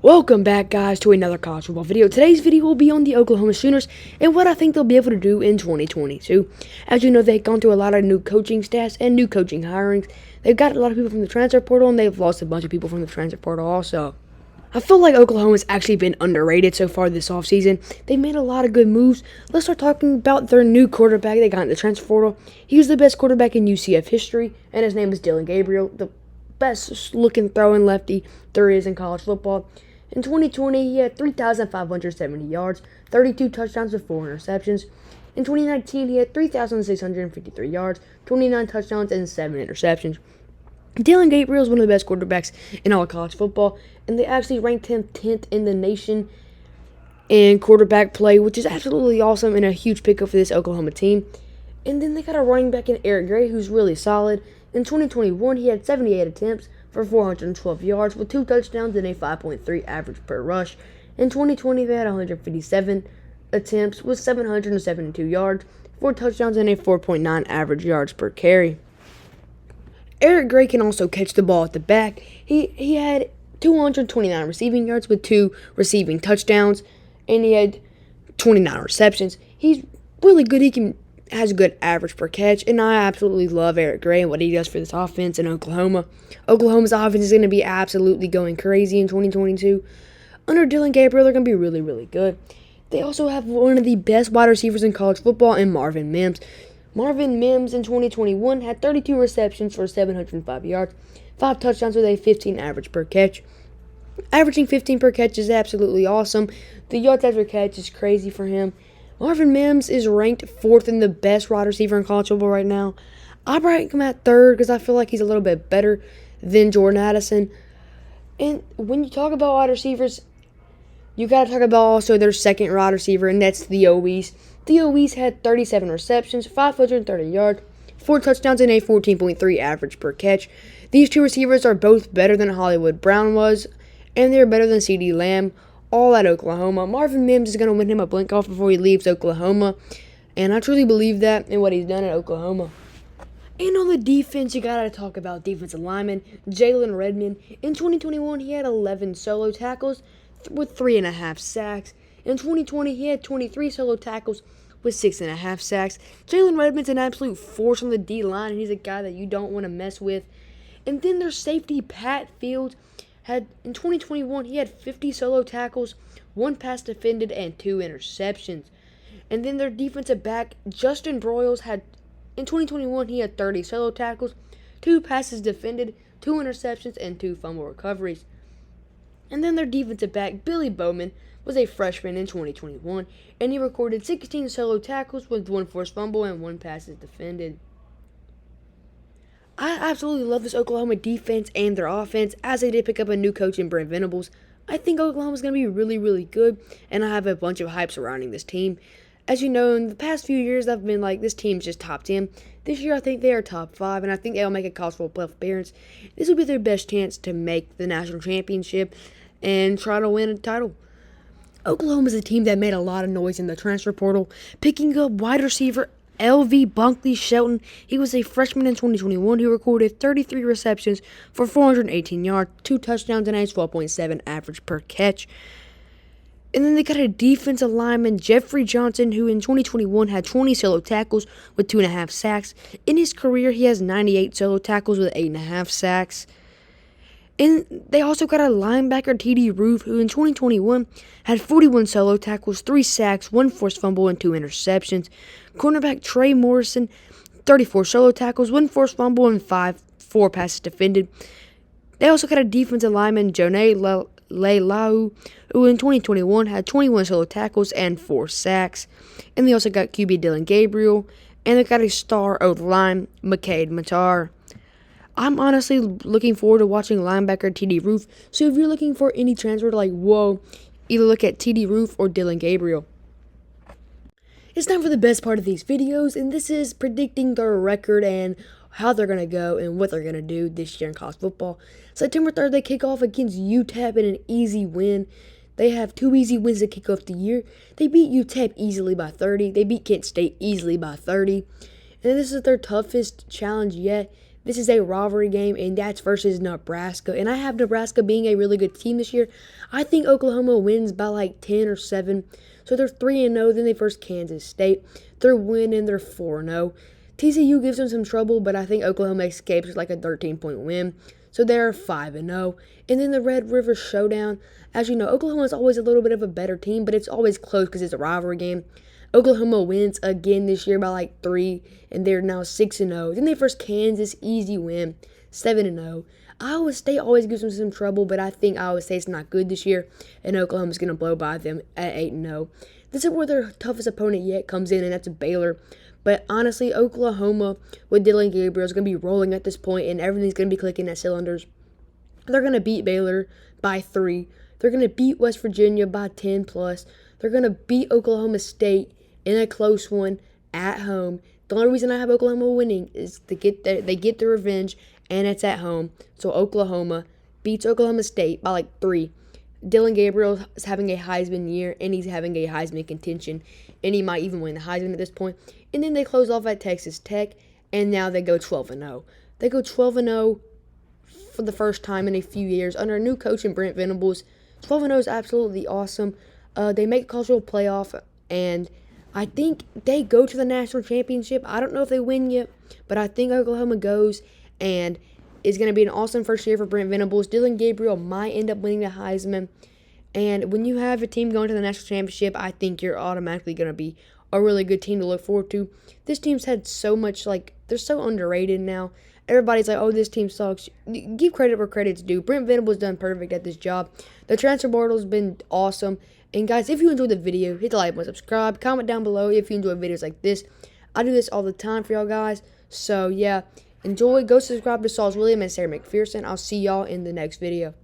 Welcome back, guys, to another college football video. Today's video will be on the Oklahoma Sooners and what I think they'll be able to do in 2022. As you know, they've gone through a lot of new coaching staffs and new coaching hirings. They've got a lot of people from the transfer portal, and they've lost a bunch of people from the transfer portal also. I feel like Oklahoma's actually been underrated so far this offseason. They made a lot of good moves. Let's start talking about their new quarterback they got in the transfer portal. He was the best quarterback in UCF history, and his name is Dylan Gabriel, the best-looking throwing lefty there is in college football. In 2020, he had 3,570 yards, 32 touchdowns with 4 interceptions. In 2019, he had 3,653 yards, 29 touchdowns, and 7 interceptions. Dylan Gabriel is one of the best quarterbacks in all of college football, and they actually ranked him 10th in the nation in quarterback play, which is absolutely awesome and a huge pickup for this Oklahoma team. And then they got a running back in Eric Gray, who's really solid. In 2021, he had 78 attempts for 412 yards with 2 touchdowns and a 5.3 average per rush. In 2020, they had 157 attempts with 772 yards, 4 touchdowns, and a 4.9 average yards per carry. Eric Gray can also catch the ball at the back. He had 229 receiving yards with 2 receiving touchdowns, and he had 29 receptions. He's really good. Has a good average per catch, and I absolutely love Eric Gray and what he does for this offense in Oklahoma. Oklahoma's offense is going to be absolutely going crazy in 2022. Under Dylan Gabriel, they're going to be really, really good. They also have one of the best wide receivers in college football in Marvin Mims. Marvin Mims in 2021 had 32 receptions for 705 yards, 5 touchdowns with a 15 average per catch. Averaging 15 per catch is absolutely awesome. The yards after catch is crazy for him. Marvin Mims is ranked 4th in the best wide receiver in college football right now. I rank him at 3rd because I feel like he's a little bit better than Jordan Addison. And when you talk about wide receivers, you got to talk about also their second wide receiver, and that's Theo Wease. Theo Wease had 37 receptions, 530 yards, 4 touchdowns, and a 14.3 average per catch. These two receivers are both better than Hollywood Brown was, and they're better than CeeDee Lamb, all at Oklahoma. Marvin Mims is going to win him a blink off before he leaves Oklahoma, and I truly believe that in what he's done at Oklahoma. And on the defense, you got to talk about defensive lineman Jalen Redmond. In 2021, he had 11 solo tackles with 3.5 sacks. In 2020, he had 23 solo tackles with 6.5 sacks. Jalen Redmond's an absolute force on the D-line, and he's a guy that you don't want to mess with. And then their safety, Pat Fields, in 2021, he had 50 solo tackles, 1 pass defended, and 2 interceptions. And then their defensive back, Justin Broyles, in 2021, he had 30 solo tackles, 2 passes defended, 2 interceptions, and 2 fumble recoveries. And then their defensive back, Billy Bowman, was a freshman in 2021, and he recorded 16 solo tackles with 1 forced fumble and 1 passes defended. I absolutely love this Oklahoma defense and their offense, as they did pick up a new coach in Brent Venables. I think Oklahoma's going to be really, really good, and I have a bunch of hype surrounding this team. As you know, in the past few years, I've been like, this team's just top 10. This year, I think they are top 5, and I think they'll make a college football playoff appearance. This will be their best chance to make the national championship and try to win a title. Oklahoma is a team that made a lot of noise in the transfer portal, picking up wide receiver L.V. Bunkley Shelton. He was a freshman in 2021 who recorded 33 receptions for 418 yards, 2 touchdowns, and a 12.7 average per catch. And then they got a defensive lineman, Jeffrey Johnson, who in 2021 had 20 solo tackles with 2.5 sacks. In his career, he has 98 solo tackles with 8.5 sacks. And they also got a linebacker, T.D. Roof, who in 2021 had 41 solo tackles, 3 sacks, 1 forced fumble, and 2 interceptions. Cornerback Trey Morrison, 34 solo tackles, 1 forced fumble, and 4 passes defended. They also got a defensive lineman, Jonay Leilau, who in 2021 had 21 solo tackles and 4 sacks. And they also got QB Dylan Gabriel, and they got a star O-line, McCade Matar. I'm honestly looking forward to watching linebacker T.D. Roof. So if you're looking for any transfer to either look at T.D. Roof or Dylan Gabriel. It's time for the best part of these videos, and this is predicting their record and how they're going to go and what they're going to do this year in college football. September 3rd, they kick off against UTEP in an easy win. They have 2 easy wins to kick off the year. They beat UTEP easily by 30. They beat Kent State easily by 30. And this is their toughest challenge yet. This is a rivalry game, and that's versus Nebraska. And I have Nebraska being a really good team this year. I think Oklahoma wins by like 10 or 7. So they're 3-0. Then they first Kansas State. They're winning. They're 4-0. TCU gives them some trouble, but I think Oklahoma escapes with like a 13-point win. So they're 5-0. And then the Red River Showdown. As you know, Oklahoma is always a little bit of a better team, but it's always close because it's a rivalry game. Oklahoma wins again this year by like 3, and they're now 6-0. Then they first Kansas, easy win, 7-0. Iowa State always gives them some trouble, but I think Iowa State's not good this year, and Oklahoma's going to blow by them at 8-0. This is where their toughest opponent yet comes in, and that's Baylor. But honestly, Oklahoma with Dylan Gabriel is going to be rolling at this point, and everything's going to be clicking at cylinders. They're going to beat Baylor by 3. They're going to beat West Virginia by 10 plus. They're going to beat Oklahoma State in a close one at home. The only reason I have Oklahoma winning is they get the revenge, and it's at home. So Oklahoma beats Oklahoma State by like 3. Dylan Gabriel is having a Heisman year, and he's having a Heisman contention, and he might even win the Heisman at this point. And then they close off at Texas Tech, and now they go 12-0. They go 12-0 for the first time in a few years under a new coach in Brent Venables. 12-0 is absolutely awesome. They make cultural playoff, and I think they go to the national championship. I don't know if they win yet, but I think Oklahoma goes, and it's going to be an awesome first year for Brent Venables. Dylan Gabriel might end up winning the Heisman. And when you have a team going to the national championship, I think you're automatically going to be a really good team to look forward to. This team's had so much, they're so underrated now. Everybody's like, oh, this team sucks. Give credit where credit's due. Brent Venables done perfect at this job. The transfer portal's been awesome. And guys, if you enjoyed the video, hit the like button, subscribe, comment down below if you enjoy videos like this. I do this all the time for y'all guys. So yeah, enjoy. Go subscribe to Saul's William and Sarah McPherson. I'll see y'all in the next video.